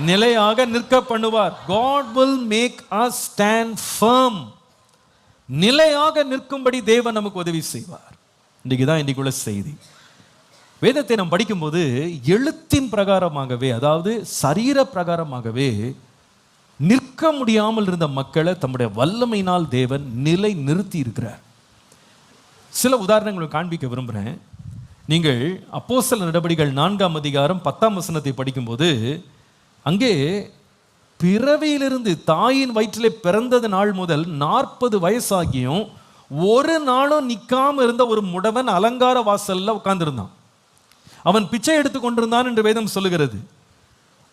நிலையாக நிற்க பண்ணுவார். God will make us stand firm. நிலையாக நிற்கும்படி தேவன் நமக்கு உதவி செய்வார். இன்னைக்குள்ள செய்தி. வேதத்தை நாம் படிக்கும்போது எழுத்தின் பிரகாரமாகவே, அதாவது சரீர பிரகாரமாகவே நிற்க முடியாமல் இருந்த மக்களை தம்முடைய வல்லமையினால் தேவன் நிலை நிறுத்தி இருக்கிறார். சில உதாரணங்களை காண்பிக்க விரும்புகிறேன். நீங்கள் அப்போஸ்தலர் நடபடிகள் 4ஆம் அதிகாரம் 10ஆம் வசனத்தை படிக்கும்போது, அங்கே பிறவியிலிருந்து தாயின் வயிற்றிலே பிறந்தது நாள் முதல் 40 வயசாகியும் ஒரு நாளும் நிற்காம இருந்த ஒரு முடவன் அலங்கார வாசல்ல உட்கார்ந்திருந்தான். அவன் பிச்சை எடுத்து கொண்டிருந்தான் என்று வேதம் சொல்லுகிறது.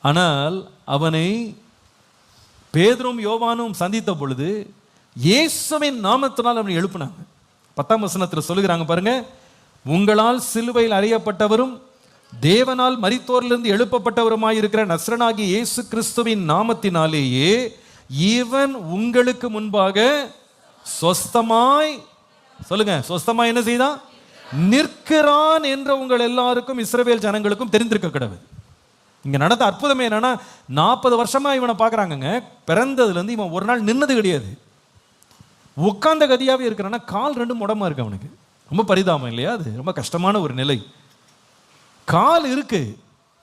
ஆனால் அவனை பேதுரும் யோவானும் சந்தித்த பொழுது இயேசுவின் நாமத்தினால் அவனை எழுப்பினாங்க. 10ஆம் வசனத்தில் சொல்லுகிறாங்க பாருங்க, உங்களால் சிலுவையில் அறையப்பட்டவரும் தேவனால் மரித்தோரிலிருந்து எழுப்பப்பட்டவருமாயிருக்கிற நஸ்ரனாகிய இயேசு கிறிஸ்துவின் நாமத்தினாலேயே இவன் உங்களுக்கு முன்பாக சொஸ்தமாய், சொல்லுங்க, சொஸ்தமாய் என்ன செய்தான்? நிற்கிறான் என்று உங்கள் எல்லாருக்கும் இஸ்ரவேல் ஜனங்களுக்கும் தெரிந்திருக்க கடவுள். இங்க நடந்த அற்புதமே என்னன்னா, 40 வருஷமா இவனை பார்க்குறாங்க. பிறந்ததுல இருந்து இவன் ஒரு நாள் நின்னது கிடையாது. உட்கார்ந்த கதியாவே இருக்கிறான்னா கால் 2 முடமா இருக்கு அவனுக்கு. ரொம்ப பரிதாபம் இல்லையா? அது ரொம்ப கஷ்டமான ஒரு நிலை. கால் இருக்கு,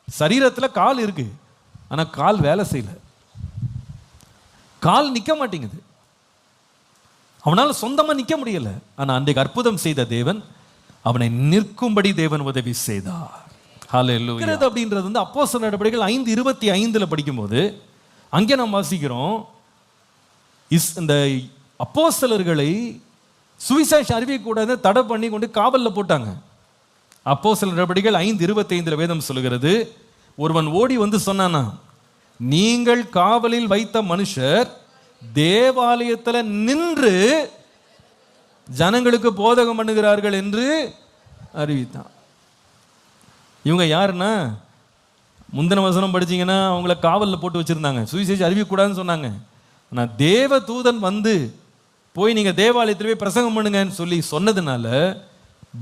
சரீரத்துல கால் இருக்கு, ஆனா கால் வேலை செய்யல, கால் நிக்க மாட்டேங்குது, அவனால சொந்தமா நிக்க முடியல. ஆனா அன்றைக்கு அற்புதம் செய்த தேவன் அவனை நிற்கும்படி தேவன் உதவி செய்தார். ஹல்லேலூயா. அப்படின்றது வந்து அப்போஸ்தலர் நடபடிகள் 5:25 படிக்கும்போது அங்கே நாம் வாசிக்கிறோம், இந்த அப்போஸ்தலர்களை சுவிசேஷம் அறிவிக்கக்கூடாது தடை பண்ணி கொண்டு காவலில் போட்டாங்க. அப்போஸ்தலர் நடபடிகள் 5:25 வேதம் சொல்லுகிறது, ஒருவன் ஓடி வந்து சொன்னானா, நீங்கள் காவலில் வைத்த மனுஷர் தேவாலயத்தில் நின்று ஜனங்களுக்கு போதகம் பண்ணுகிறார்கள் என்று அறிவித்தான். இவங்க யாருன்னா, முந்தின வசனம் படிச்சீங்கன்னா அவங்கள காவலில் போட்டு வச்சிருந்தாங்க, சுவிசேஷம் அறிவிக்கக்கூடாதுன்னு சொன்னாங்க. ஆனால் தேவ தூதன் வந்து போய் நீங்கள் தேவாலயத்தில் போய் பிரசங்கம் பண்ணுங்கன்னு சொல்லி சொன்னதுனால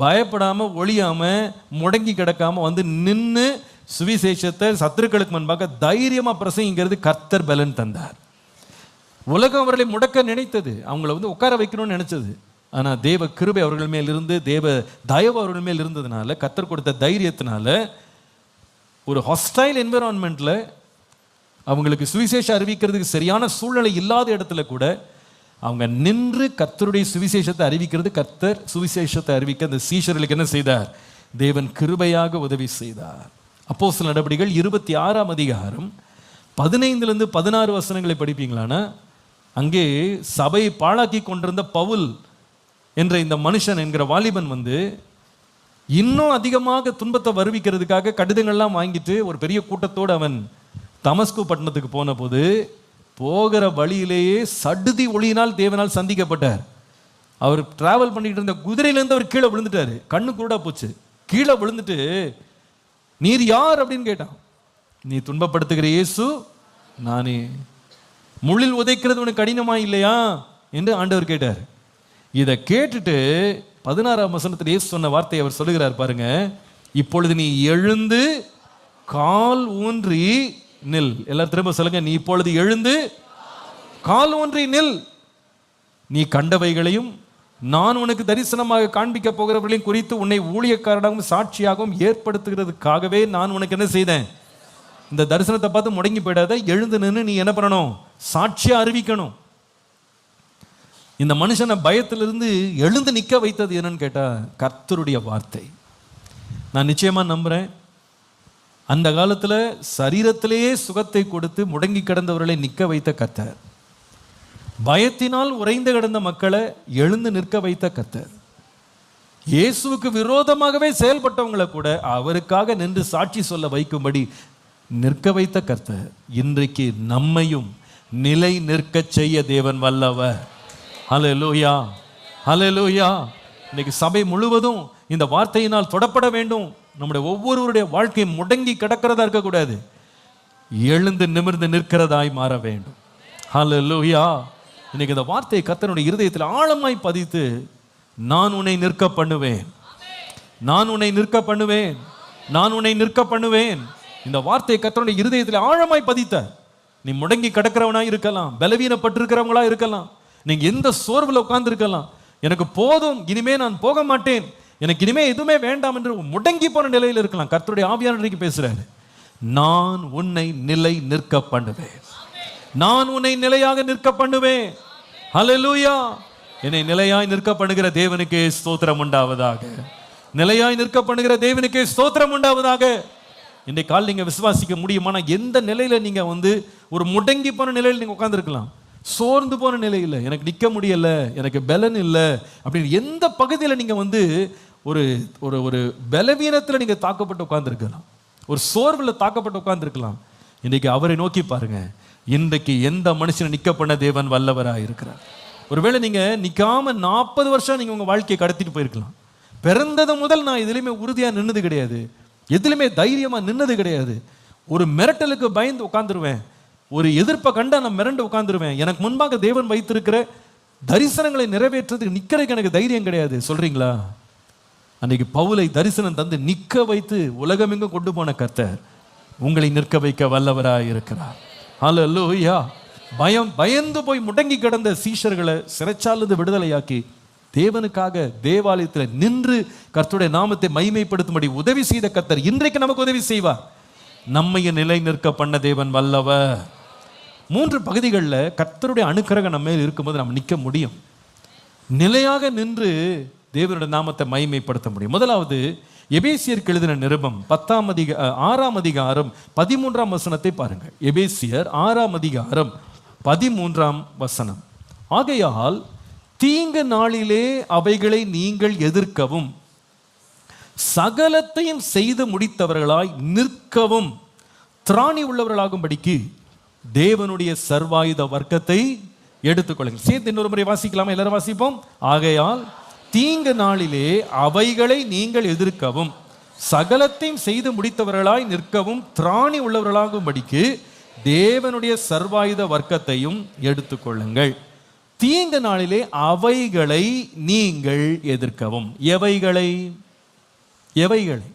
பயப்படாமல் ஒளியாமல் முடங்கி கிடக்காமல் வந்து நின்று சுவிசேஷத்தை சத்துருக்களுக்கு முன்பாக தைரியமாக பிரசங்கிக்கிறது கர்த்தர் பலன் தந்தார். உலகம் அவர்களை முடக்க நினைத்தது, அவங்கள வந்து உட்கார வைக்கணும்னு நினைச்சது. ஆனால் தேவ கிருபை அவர்கள் மேல் இருந்து, தேவ தயவு அவர்கள் மேல் இருந்ததுனால, கர்த்தர் கொடுத்த தைரியத்தினால ஒரு ஹாஸ்டைல் என்விரான்மெண்ட்ல அவங்களுக்கு சுவிசேஷம் அறிவிக்கிறதுக்கு சரியான சூழ்நிலை இல்லாத இடத்துல கூட அவங்க நின்று கர்த்தருடைய சுவிசேஷத்தை அறிவிக்கிறது. கர்த்தர் சுவிசேஷத்தை அறிவிக்க அந்த சீஷர்களுக்கு என்ன செய்தார்? தேவன் கிருபையாக உதவி செய்தார். அப்போஸ்தலர் நடபடிகள் 26ஆம் அதிகாரம் 15 16 வசனங்களை படிப்பீங்களானா, அங்கே சபையை பாழாக்கி கொண்டிருந்த பவுல் என்ற இந்த மனுஷன் என்கிற வாலிபன் வந்து இன்னும் அதிகமாக துன்பத்தை வருவிக்கிறதுக்காக கடிதங்கள்லாம் வாங்கிட்டு ஒரு பெரிய கூட்டத்தோடு அவன் தமஸ்கு பட்டணத்துக்கு போன போது போகிற வழியிலேயே சடுதி ஒளியினால் தேவனால் சந்திக்கப்பட்டார். அவர் டிராவல் பண்ணிட்டு இருந்த குதிரையிலேருந்து அவர் கீழே விழுந்துட்டாரு. கண்ணு குருடா போச்சு. கீழே விழுந்துட்டு, நீர் யார் அப்படின்னு கேட்டான். நீ துன்பப்படுத்துகிற இயேசு நானே. முள்ளில் உதைக்கிறது உனக்கு கடினமா இல்லையா என்று ஆண்டவர் கேட்டார். இதை கேட்டுட்டு 16ஆம் வசனத்தில் இயேசு சொன்ன வார்த்தையை அவர் சொல்லுகிறார் பாருங்க, இப்பொழுது நீ எழுந்து கால் ஊன்றி நில். எல்லாரும் திரும்ப சொல்லுங்க, நீ இப்பொழுது எழுந்து கால் ஊன்றி நில். நீ கண்டவைகளையும் நான் உனக்கு தரிசனமாக காண்பிக்க போகிறவர்களையும் குறித்து உன்னை ஊழியக்காரனாகவும் சாட்சியாகவும் ஏற்படுத்துகிறதுக்காகவே நான் உனக்கு என்ன செய்தேன்? இந்த தரிசனத்தை பார்த்து முடங்கி போயிடாத, எழுந்து நின்று நீ என்ன பண்ணணும்? சாட்சியா அறிவிக்கணும். இந்த மனுஷனை பயத்திலிருந்து எழுந்து நிற்க வைத்தது என்னன்னு கேட்டா கர்த்தருடைய வார்த்தை. நான் நிச்சயமா நம்புறேன், அந்த காலத்துல சரீரத்திலேயே சுகத்தை கொடுத்து முடங்கி கிடந்தவர்களை நிற்க வைத்த கர்த்தர், பயத்தினால் உறைந்து கிடந்த மக்களை எழுந்து நிற்க வைத்த கர்த்தர், இயேசுவுக்கு விரோதமாகவே செயல்பட்டவங்களை கூட அவருக்காக நின்று சாட்சி சொல்ல வைக்கும்படி நிற்க வைத்த கர்த்தர் இன்றைக்கு நம்மையும் நிலை நிற்க செய்ய தேவன் வல்லவர். ஹல்லேலூயா, ஹல்லேலூயா. இன்னைக்கு சபை முழுவதும் இந்த வார்த்தையினால் தொடப்பட வேண்டும். நம்முடைய ஒவ்வொருவருடைய வாழ்க்கை முடங்கி கிடக்கிறதா இருக்கக்கூடாது, எழுந்து நிமிர்ந்து நிற்கிறதாய் மாற வேண்டும். ஹல்லேலூயா. இன்னைக்கு இந்த வார்த்தையை கர்த்தருடைய இருதயத்தில் ஆழமாய் பதித்து, நான் உன்னை நிற்க பண்ணுவேன், நான் உன்னை நிற்க பண்ணுவேன், நான் உன்னை நிற்க பண்ணுவேன். இந்த வார்த்தையை கர்த்தருடைய இருதயத்தில் ஆழமாய் பதித்தார். நீ முடங்கி கிடக்கிறவனா இருக்கலாம், பலவீனப்பட்டிருக்கிறவங்களா இருக்கலாம், நீங்க எந்த சோர்வில் உட்கார்ந்து இருக்கலாம். எனக்கு போதும், இனிமே நான் போக மாட்டேன், எனக்கு இனிமே எதுவுமே வேண்டாம் என்று முடங்கி போன நிலையில் இருக்கலாம். கர்த்தருடைய ஆவியானவர் பேசுறாரு, நான் உன்னை நிலை நிற்க பண்ணுவேன், நான் உன்னை நிலையாக நிற்க பண்ணுவேன். ஹல்லேலூயா. என்னை நிலையாய் நிற்க பண்ணுகிற தேவனுக்கே ஸ்தோத்திரம் உண்டாவதாக, நிலையாய் நிற்க பண்ணுகிற தேவனுக்கே ஸ்தோத்திரம் உண்டாவதாக. இன்றைக்கு கால் நீங்க விசுவாசிக்க முடியுமானா, எந்த நிலையில நீங்க ஒரு முடங்கி போன நிலையில் நீங்க உட்கார்ந்துருக்கலாம், சோர்ந்து போன நிலையில் எனக்கு நிற்க முடியல, எனக்கு பலன் இல்லை அப்படின்னு எந்த பகுதியில் நீங்க ஒரு ஒரு ஒரு பலவீனத்தில் நீங்க தாக்கப்பட்டு உட்கார்ந்துருக்கலாம், ஒரு சோர்வில் தாக்கப்பட்டு உட்கார்ந்துருக்கலாம். இன்னைக்கு அவரை நோக்கி பாருங்க. இன்றைக்கு எந்த மனுஷனை நிற்க பண்ண தேவன் வல்லவராக இருக்கிறார். ஒருவேளை நீங்க நிக்காம 40 வருஷம் நீங்க உங்க வாழ்க்கையை கடத்திட்டு போயிருக்கலாம். பிறந்தது முதல் நான் எதுலையுமே உறுதியா நின்னது கிடையாது, எதுலையுமே தைரியமா நின்னது கிடையாது. ஒரு மிரட்டலுக்கு பயந்து உட்கார்ந்துருவேன், ஒரு எதிர்ப்பை கண்டா நான் மிரண்டு உட்கார்ந்துருவேன். எனக்கு முன்பாக தேவன் வைத்திருக்கிற தரிசனங்களை நிறைவேற்றதுக்கு நிக்கிறதுக்கு எனக்கு தைரியம் கிடையாது. சொல்றீங்களா? அன்னைக்கு பவுலை தரிசனம் தந்து நிற்க வைத்து உலகமெங்கும் கொண்டு போன கர்த்தர் உங்களை நிற்க வைக்க வல்லவராக இருக்கிறார். ஹல்லேலூயா. பயந்து போய் முடங்கி கிடந்த சீஷர்களை சிறைச்சாலிருந்து விடுதலையாக்கி தேவனுக்காக தேவாலயத்தில் நின்று கர்த்தருடைய நாமத்தை மகிமைப்படுத்தும்படி உதவி செய்த கர்த்தர் இன்றைக்கு நமக்கு உதவி செய்வார். நம்மைய நிலை நிற்க பண்ண தேவன் வல்லவர். 3 பகுதிகளில் கர்த்தருடைய அனுக்கிரகம் நம்ம மேல் இருக்கும்போது நம்ம நிற்க முடியும், நிலையாக நின்று தேவனுடைய நாமத்தை மகிமைப்படுத்த முடியும். முதலாவது எபேசியருக்கு எழுதின நிருபம் 6ஆம் அதிகாரம் 13ஆம் வசனத்தை பாருங்கள். எபேசியர் 6ஆம் அதிகாரம் 13ஆம் வசனம். ஆகையால் தீங்கு நாளிலே அவைகளை நீங்கள் எதிர்க்கவும் சகலத்தையும் செய்து முடித்தவர்களாய் நிற்கவும் திராணி உள்ளவர்களாகும்படிக்கு தேவனுடைய சர்வாயுத வர்க்கத்தை எடுத்துக்கொள்ளுங்கள். சேர்த்து இன்னொரு முறை வாசிக்கலாமா? எல்லாரும் வாசிப்போம். ஆகையால் தீங்கு நாளிலே அவைகளை நீங்கள் எதிர்க்கவும் சகலத்தையும் செய்து முடித்தவர்களாய் நிற்கவும் திராணி உள்ளவர்களாகும்படிக்கு தேவனுடைய சர்வாயுத வர்க்கத்தையும் எடுத்துக்கொள்ளுங்கள். தீங்கு நாளிலே அவைகளை நீங்கள் எதிர்க்கவும். எவைகளை? எவைகளை?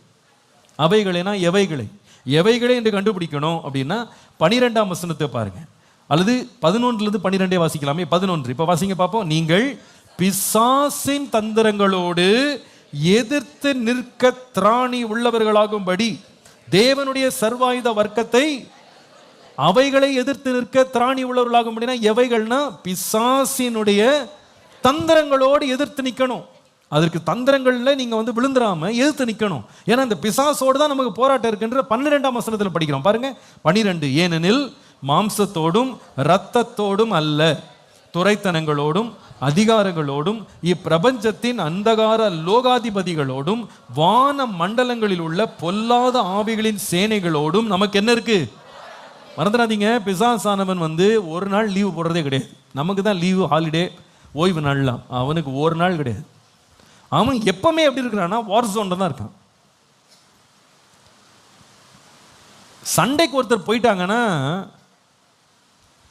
அவைகளைனா எவைகளை? எவைகளை என்று கண்டுபிடிக்கணும் அப்படின்னா 12ஆம் வசனத்தை பாருங்க, அல்லது 11லிருந்து 12 வாசிக்கலாமே. 11 இப்ப வாசிங்க பார்ப்போம். நீங்கள் பிசாசின் தந்திரங்களோடு எதிர்த்து நிற்க திராணி உள்ளவர்களாகும்படி தேவனுடைய சர்வாயுத வர்க்கத்தை, அவைகளை எதிர்த்து நிற்க திராணி உள்ளவர்களாகும்படினா எவைகள்னா பிசாசினுடைய தந்திரங்களோடு எதிர்த்து நிற்கணும். அதற்கு தந்திரங்கள்ல நீங்க விழுந்துராம எதிர்த்து நிற்கணும். ஏன்னா இந்த பிசாசோடு தான் நமக்கு போராட்டம் இருக்குன்ற 12ஆம் வசனத்தில் படிக்கிறோம் பாருங்க. 12 ஏனெனில் மாம்சத்தோடும் இரத்தத்தோடும் அல்ல, துரைத்தனங்களோடும் அதிகாரங்களோடும் இப்பிரபஞ்சத்தின் அந்தகார லோகாதிபதிகளோடும் வான மண்டலங்களில் உள்ள பொல்லாத ஆவிகளின் சேனைகளோடும் நமக்கு என்ன இருக்கு? மறந்துடாதீங்க, பிசாசானவன் ஒரு நாள் லீவு போடுறதே கிடையாது. நமக்கு தான் லீவு, ஹாலிடே, ஓய்வு நாள்லாம். அவனுக்கு ஒரு நாள் கிடையாது. அவன் எப்பவுமே எப்படி இருக்கிறான்னா வார் ஜோன்ல தான் இருக்கான். சண்டைக்கு ஒருத்தர் போயிட்டாங்கன்னா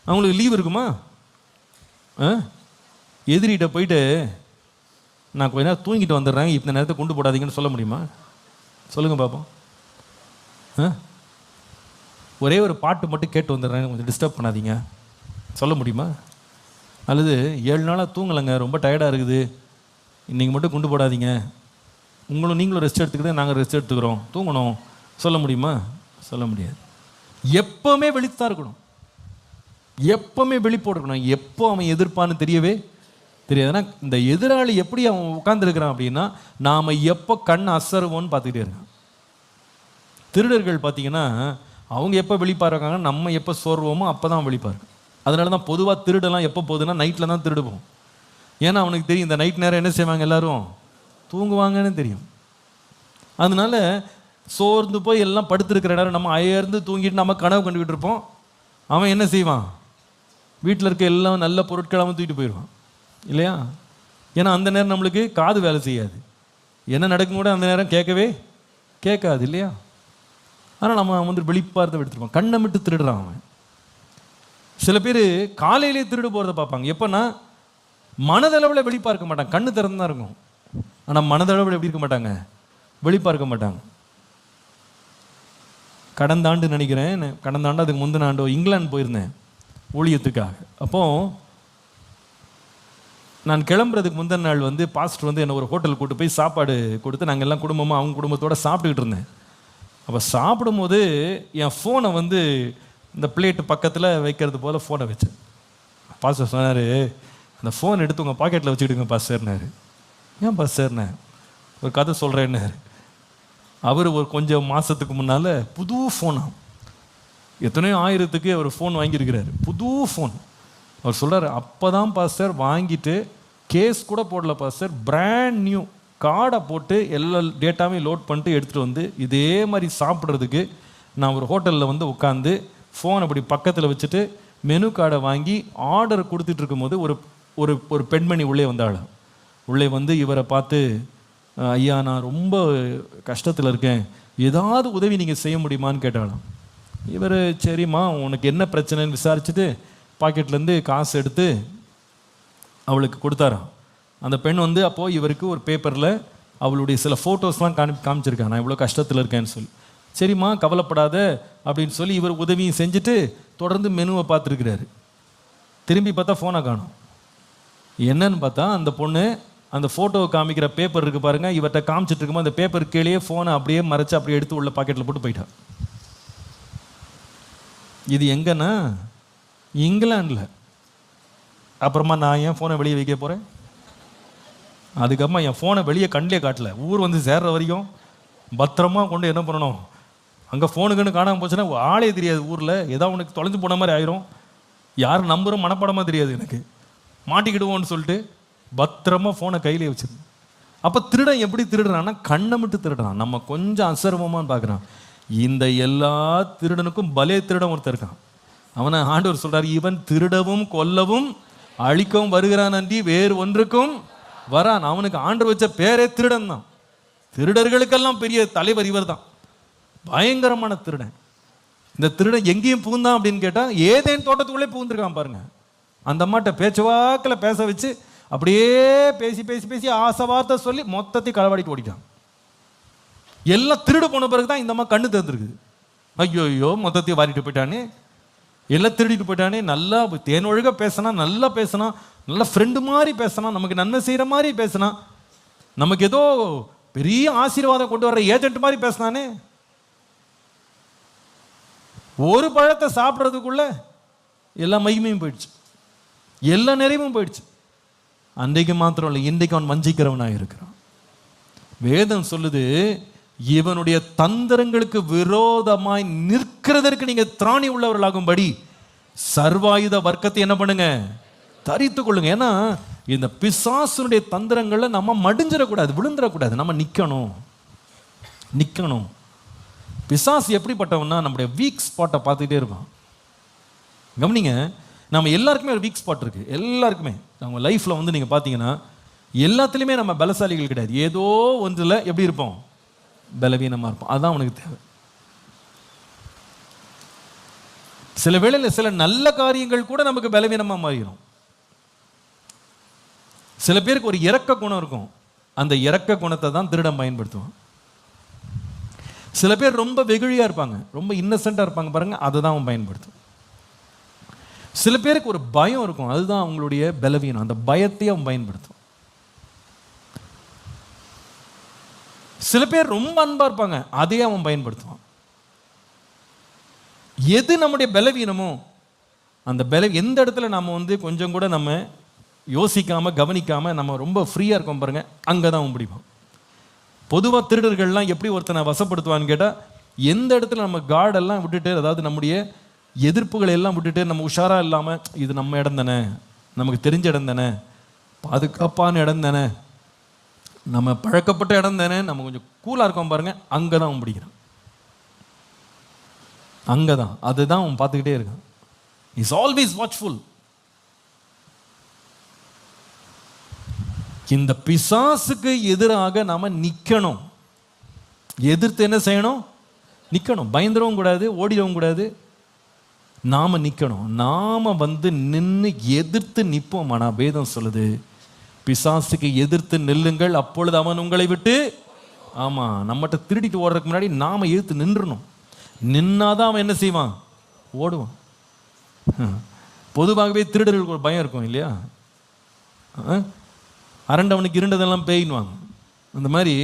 அவங்களுக்கு லீவ் இருக்குமா? எதிரிகிட்ட போயிட்டு நான் கொஞ்ச நேரம் தூங்கிட்டு வந்துடுறேன், இந்த நேரத்தை கொண்டு போடாதீங்கன்னு சொல்ல முடியுமா? சொல்லுங்க பார்ப்போம். ஒரே ஒரு பாட்டு மட்டும் கேட்டு வந்துடுறேன், கொஞ்சம் டிஸ்டர்ப் பண்ணாதீங்க சொல்ல முடியுமா? அல்லது 7 நாளாக தூங்கலைங்க, ரொம்ப டயர்டாக இருக்குது, இன்றைக்கி மட்டும் கொண்டு போடாதீங்க, நீங்களும் ரெஸ்ட் எடுத்துக்கிட்டு நாங்கள் ரெஸ்ட் எடுத்துக்கிறோம், தூங்கணும் சொல்ல முடியுமா? சொல்ல முடியாது. எப்போவுமே விழித்தான் இருக்கணும், எப்போவுமே விழிப்போடு இருக்கணும். எப்போ அவன் எதிர்ப்பான்னு தெரியவே தெரியாதுன்னா, இந்த எதிராளி எப்படி அவன் உட்கார்ந்துருக்கிறான் அப்படின்னா நாம் எப்போ கண் அசருவோன்னு பார்த்துக்கிட்டே இருக்கான். திருடர்கள் பார்த்தீங்கன்னா அவங்க எப்போ விழிப்பாக இருக்காங்க, நம்ம எப்போ சோர்வோமோ அப்போ தான் விழிப்பாக இருக்கு. அதனால தான் பொதுவாக திருடெல்லாம் எப்போ போகுதுன்னா நைட்டில் தான் திருடுவோம். ஏன்னா அவனுக்கு தெரியும் இந்த நைட் நேரம் என்ன செய்வாங்க, எல்லாரும் தூங்குவாங்கன்னு தெரியும். அதனால சோர்ந்து போய் எல்லாம் படுத்துருக்கிற நேரம் நம்ம அயர்ந்து தூங்கிட்டு நம்ம கனவு கண்டுக்கிட்டு இருப்போம். அவன் என்ன செய்வான், வீட்டில் இருக்க எல்லாம் நல்ல பொருட்கள் அவன் தூக்கிட்டு போயிடுவான் இல்லையா? ஏன்னா அந்த நேரம் நம்மளுக்கு காது வேலை செய்யாது, என்ன நடக்கும் கூட அந்த நேரம் கேட்காது இல்லையா? ஆனால் நம்ம விழிப்பாக இருந்து எடுத்துருப்போம், கண்ணை விட்டு திருடுறான் அவன். சில பேர் காலையிலே திருடு போகிறத பார்ப்பாங்க. எப்போன்னா மனதளவில் வெளிப்பாக இருக்க மாட்டாங்க, கண்ணு திறந்து தான் இருக்கும். ஆனால் மனதளவில் எப்படி இருக்க மாட்டாங்க, வெளிப்பாக இருக்க மாட்டாங்க. கடந்த ஆண்டு நினைக்கிறேன், கடந்த ஆண்டு அதுக்கு முந்தின ஆண்டு இங்கிலாந்து போயிருந்தேன் ஊழியத்துக்காக. அப்போது நான் கிளம்புறதுக்கு முந்தின நாள் வந்து பாஸ்டர் வந்து என்னை ஒரு ஹோட்டல் கூட்டு போய் சாப்பாடு கொடுத்து நாங்கள் எல்லாம் குடும்பமாக அவங்க குடும்பத்தோடு சாப்பிட்டுக்கிட்டு இருந்தேன். அப்போ சாப்பிடும்போது என் ஃபோனை வந்து இந்த பிளேட்டு பக்கத்தில் வைக்கிறது போல் ஃபோனை வச்சேன். பாஸ்டர் சொன்னார், அந்த ஃபோன் எடுத்து உங்கள் பாக்கெட்டில் வச்சுக்கிடுங்க பாஸ்டர்னாரு. ஏன் பாஸ்டர்ண்ணே? ஒரு கதை சொல்கிறேன்னாரு. அவர் ஒரு கொஞ்சம் மாதத்துக்கு முன்னால் புது ஃபோனா, எத்தனையோ ஆயிரத்துக்கு அவர் ஃபோன் வாங்கியிருக்கிறாரு, புது ஃபோன். அவர் சொல்கிறார், அப்போ தான் பாஸ்டர் வாங்கிட்டு கேஸ் கூட போடல பாஸ்டர், பிராண்ட் நியூ கார்டை போட்டு எல்லா டேட்டாவே லோட் பண்ணிட்டு எடுத்துகிட்டு வந்து இதே மாதிரி சாப்பிட்றதுக்கு நான் ஒரு ஹோட்டலில் வந்து உட்காந்து ஃபோன் அப்படி பக்கத்தில் வச்சுட்டு மெனு கார்டை வாங்கி ஆர்டர் கொடுத்துட்டு இருக்கும்போது ஒரு ஒரு ஒரு பெண்மணி உள்ளே வந்தாள். உள்ளே வந்து இவரை பார்த்து, ஐயா நான் ரொம்ப கஷ்டத்தில் இருக்கேன், ஏதாவது உதவி நீங்கள் செய்ய முடியுமான்னு கேட்டாலும். இவர் சரிம்மா உனக்கு என்ன பிரச்சனைன்னு விசாரிச்சுட்டு பாக்கெட்லேருந்து காசு எடுத்து அவளுக்கு கொடுத்தாராம். அந்த பெண் வந்து அப்போது இவருக்கு ஒரு பேப்பரில் அவளுடைய சில ஃபோட்டோஸ்லாம் காமிச்சிருக்கான், நான் இவ்வளோ கஷ்டத்தில் இருக்கேன்னு சொல்லி. சரிம்மா கவலைப்படாத அப்படின்னு சொல்லி இவர் உதவியும் செஞ்சுட்டு தொடர்ந்து மெனுவை பார்த்துருக்கிறாரு. திரும்பி பார்த்தா ஃபோனை காணும். என்னன்னு பார்த்தா அந்த பொண்ணு அந்த ஃபோட்டோவை காமிக்கிற பேப்பர் இருக்குது பாருங்கள், இவர்கிட்ட காமிச்சிட்டு இருக்கும்போது அந்த பேப்பர் கீழே ஃபோனை அப்படியே மறைச்சு அப்படியே எடுத்து உள்ள பாக்கெட்டில் போட்டு போயிட்டான். இது எங்கன்னா இங்கிலாண்டில். அப்புறமா நான் ஏன் ஃபோனை வெளியே வைக்க போகிறேன்? அதுக்கப்புறமா என் ஃபோனை வெளியே கண்ணிலே காட்டல. ஊர் வந்து சேர்ற வரைக்கும் பத்திரமா கொண்டு என்ன பண்ணணும், அங்கே ஃபோனுக்குன்னு காணாமல் போச்சுன்னா ஆளே தெரியாது ஊரில், ஏதாவது உனக்கு தொலைஞ்சு போன மாதிரி ஆயிரும், யார் நம்பரும் மனப்படமாக தெரியாது, எனக்கு மாட்டிக்கிடுவோன்னு சொல்லிட்டு பத்திரமா ஃபோனை கையிலே வச்சிருந்தேன். அப்போ திருடன் எப்படி திருடுறான்னா கண்ணை மட்டும் திருடுறான். நம்ம கொஞ்சம் அசர்வமானு பார்க்குறான். இந்த எல்லா திருடனுக்கும் பலே திருடன் ஒருத்தர் இருக்கான். அவனை ஆண்டவர் சொல்கிறார், இவன் திருடவும் கொல்லவும் அழிக்கவும் வருகிறான் அன்றி வேறு ஒன்றுக்கும் வரான். அவனுக்கு ஆண்டவர் வச்ச பேரே திருடன் தான். திருடர்களுக்கெல்லாம் பெரிய தலைவர் இவர் தான், பயங்கரமான திருடன். இந்த திருடன் எங்கேயும் புகுந்தான் அப்படின்னு கேட்டால் ஏதேன் தோட்டத்துக்குள்ளே புகுந்துருக்கான் பாருங்க. அந்த அம்மாட்ட பேச்சுவாக்கில் பேச வச்சு அப்படியே பேசி பேசி பேசி ஆசை வார்த்தை சொல்லி மொத்தத்தையும் களவாடிட்டு ஓடிட்டான். எல்லாம் திருடு போன பிறகு தான் இந்த அம்மா கண்ணு திறந்துருக்குது. ஐயோ ஐயோ மொத்தத்தையும் வாரிட்டு போயிட்டானே, எல்லாம் திருடிட்டு போயிட்டானே. நல்லா தேனொழுக பேசினா, நல்லா பேசினா, நல்லா ஃப்ரெண்டு மாதிரி பேசினா, நமக்கு நன்மை செய்கிற மாதிரி பேசினா, நமக்கு ஏதோ பெரிய ஆசீர்வாதம் கொண்டு வர்ற ஏஜென்ட் மாதிரி பேசினானே. ஒரு பழத்தை சாப்பிட்றதுக்குள்ள எல்லா மகிமையும் போயிடுச்சு, எல்லா நிறைவும் போயிடுச்சு. அன்றைக்கு மாத்திரம் இல்லை, இன்றைக்கு அவன் வஞ்சிக்கிறவனாக இருக்கிறான். வேதம் சொல்லுது, இவனுடைய தந்திரங்களுக்கு விரோதமாய் நிற்கிறதற்கு நீங்க திராணி உள்ளவர்களாகும்படி சர்வாயுத வர்க்கத்தை என்ன பண்ணுங்க, தரித்து கொள்ளுங்க. ஏன்னா இந்த பிசாசுனுடைய தந்திரங்கள்ல நம்ம மடிஞ்சிடக்கூடாது, விழுந்துடக்கூடாது, நம்ம நிக்கணும். பிசாசு எப்படிப்பட்டவன்னா நம்முடைய வீக் ஸ்பாட்டை பார்த்துக்கிட்டே இருப்பான். கவனிங்க, நம்ம எல்லாருக்குமே ஒரு வீக் ஸ்பாட் இருக்கு. எல்லாருக்குமே நம்ம லைஃப்ல வந்து நீங்க பார்த்தீங்கன்னா எல்லாத்துலேயுமே நம்ம பலசாலிகள் கிடையாது. ஏதோ ஒன்றில் எப்படி இருப்போம், பலவீனமாக இருப்போம். அதுதான் அவனுக்கு தேவை. சில வேளையில் சில நல்ல காரியங்கள் கூட நமக்கு பலவீனமாக மாறிடும். சில பேருக்கு ஒரு இரக்க குணம் இருக்கும், அந்த இரக்க குணத்தை தான் திருடன் பயன்படுத்துவான். சில பேர் ரொம்ப வெகுழியாக இருப்பாங்க, ரொம்ப இன்னசென்ட்டாக இருப்பாங்க பாருங்க, அதை தான் அவன் பயன்படுத்தும். சில பேருக்கு ஒரு பயம் இருக்கும், அதுதான் அவங்களுடைய பலவீனம், அந்த பயத்தையே அவன் பயன்படுத்தும். சில பேர் ரொம்ப அன்பா இருப்பாங்க, அதையே அவன் பயன்படுத்துவான். எது நம்முடைய பலவீனமோ அந்த எந்த இடத்துல நம்ம வந்து கொஞ்சம் கூட நம்ம யோசிக்காம கவனிக்காம நம்ம ரொம்ப ஃப்ரீயா இருக்கோம் பாருங்க, அங்கதான் அவன் பிடிப்பான். பொதுவாக திருடர்கள்லாம் எப்படி ஒருத்தனை வசப்படுத்துவான்னு கேட்டால், எந்த இடத்துல நம்ம கார்டெல்லாம் விட்டுட்டு, அதாவது நம்முடைய எதிர்ப்புகளை எல்லாம் விட்டுட்டு நம்ம உஷாரா இல்லாமல், இது நம்ம இடம் தானே, நமக்கு தெரிஞ்ச இடம் தானே, பாதுகாப்பான இடம் தானே, நம்ம பழக்கப்பட்ட இடம் தானே, நம்ம கொஞ்சம் கூலாக இருக்கோம் பாருங்க, அங்கே தான் அவன் பிடிக்கிறான். அங்கே தான், அதுதான் அவன் பார்த்துக்கிட்டே இருக்கான். Is always watchful. இந்த பிசாசுக்கு எதிராக நாம நிக்கணும். எதிர்த்து என்ன செய்யணும், நிக்கணும். பயந்துடவும் கூடாது, ஓடிடவும் கூடாது, நாம நிக்கணும். நாம வந்து நின்று எதிர்த்து நிற்போம். ஆனால் வேதம் சொல்லுது, பிசாசுக்கு எதிர்த்து நில்லுங்கள், அப்பொழுது அவன் உங்களை விட்டு, ஆமா, நம்மகிட்ட திருடிட்டு ஓடுறதுக்கு முன்னாடி நாம எதிர்த்து நின்றணும். நின்னாதான் அவன் என்ன செய்வான்? ஓடுவான். பொதுவாகவே திருடர்களுக்கு ஒரு பயம் இருக்கும் இல்லையா? அரண்டவனுக்கு இருண்டதெல்லாம் பேயின்வாங்க. அந்த மாதிரி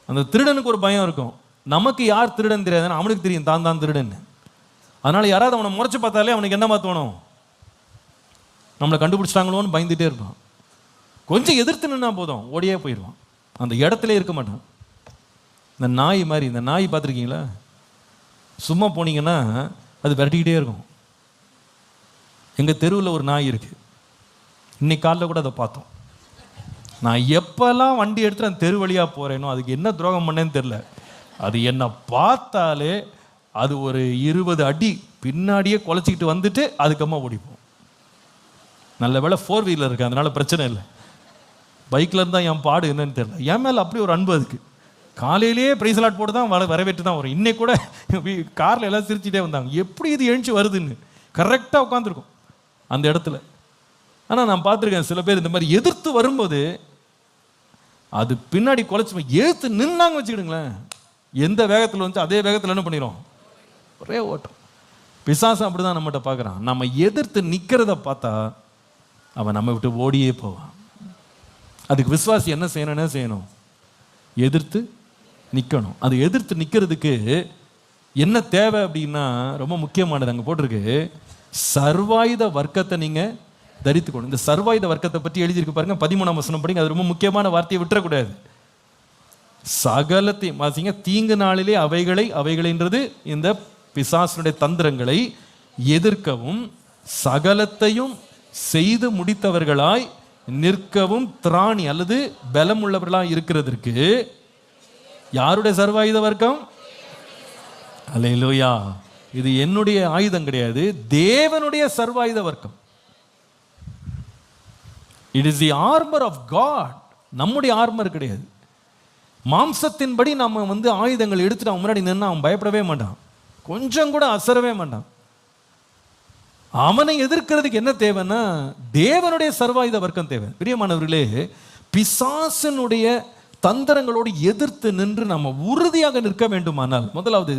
அந்த திருடனுக்கு ஒரு பயம் இருக்கும். நமக்கு யார் திருடன் தெரியாதுன்னு அவனுக்கு தெரியும், தான் தான் திருடன். அதனால யாராவது அவனை முறைச்சு பார்த்தாலே அவனுக்கு என்ன தோணும்? நம்மளை கண்டுபிடிச்சிட்டாங்களோன்னு பயந்துட்டே இருப்பான். கொஞ்சம் எதிர்த்து நின்னா போதும், ஓடியே போயிடுவான், அந்த இடத்துல இருக்க மாட்டான். இந்த நாய் மாதிரி, இந்த நாய் பார்த்துருக்கீங்களா? சும்மா போனீங்கன்னா அது விரட்டிக்கிட்டே இருக்கும். எங்கள் தெருவில் ஒரு நாய் இருக்குது. இன்னைக்கு காலையில் கூட அதை பார்த்தோம். நான் எப்போல்லாம் வண்டி எடுத்து அந்த தெரு வழியாக போகிறேனோ அதுக்கு என்ன துரோகம் பண்ணேன்னு தெரில, அது என்னை பார்த்தாலே அது ஒரு 20 அடி பின்னாடியே குலைச்சிக்கிட்டு வந்துட்டு அதுக்கம்மா ஓடிப்போம். நல்ல வேளை 4 வீலர் இருக்குது, அதனால பிரச்சனை இல்லை. பைக்கில் இருந்தால் என் பாடு என்னன்னு தெரியல. என் மேலே அப்படி ஒரு அன்பு அதுக்கு. காலையிலேயே பிரைஸ் லாட் போட்டு தான் வரவேற்று தான் வரும். இன்னைக்கு கூட காரில் எல்லாம் சிரிச்சுட்டே வந்தாங்க, எப்படி இது எழுச்சி வருதுன்னு. கரெக்டாக உட்காந்துருக்கும் அந்த இடத்துல. ஆனால் நான் பார்த்துருக்கேன் சில பேர் இந்த மாதிரி எதிர்த்து வரும்போது அது பின்னாடி குலைச்சி எழுத்து நின்னாங்க வச்சுக்கிடுங்களேன், எந்த வேகத்தில் வந்து அதே வேகத்தில் என்ன பண்ணிடும்? ஒரே ஓட்டம். பிசாசம் அப்படி தான் நம்மகிட்ட பார்க்குறான். நம்ம எதிர்த்து நிற்கிறத பார்த்தா அவன் நம்ம விட்டு ஓடியே போவான். அதுக்கு விசுவாசி என்ன செய்யணும்? எதிர்த்து நிற்கணும். அது எதிர்த்து நிற்கிறதுக்கு என்ன தேவை அப்படின்னா ரொம்ப முக்கியமானது அங்கே போட்டிருக்கு, சர்வாயுத வர்க்கத்தை நீங்கள் தரித்துக்கணும். இந்த சர்வாயுத வர்க்கத்தை பற்றி எழுதியிருக்கு பாருங்க, 13ஆம் வசனம் படிங்க. அது ரொம்ப முக்கியமான வார்த்தையை விட்டுறக்கூடாது. சகலத்தையும் வாசிங்க. தீங்கு நாளிலே அவைகளைன்றது இந்த பிசாசுடைய தந்திரங்களை எதிர்க்கவும் சகலத்தையும் செய்து முடித்தவர்களாய் நிற்கவும் திராணி அல்லது பலம் உள்ளவர்களாய் இருக்கிறதற்கு யாருடைய சர்வாயுத வர்க்கம்? அல்லேலூயா. இது என்னுடைய ஆயுதம் கிடையாது, தேவனுடைய சர்வாயுத வர்க்கம். It is the armour of God. நம்முடைய ஆர்மர் கிடையாது. மாம்சத்தின்படி நம்ம வந்து ஆயுதங்கள் எடுத்துட்டு அவன் முன்னாடி நின்று அவன் பயப்படவே மாட்டான், கொஞ்சம் கூட அசரவே மாட்டான். அவனை எதிர்க்கிறதுக்கு என்ன தேவைன்னா தேவனுடைய சர்வாயுத வர்க்கம் தேவை. பிரியமானவர்களே, பிசாசனுடைய தந்திரங்களோடு எதிர்த்து நின்று நம்ம உறுதியாக நிற்க வேண்டுமானால் முதலாவது,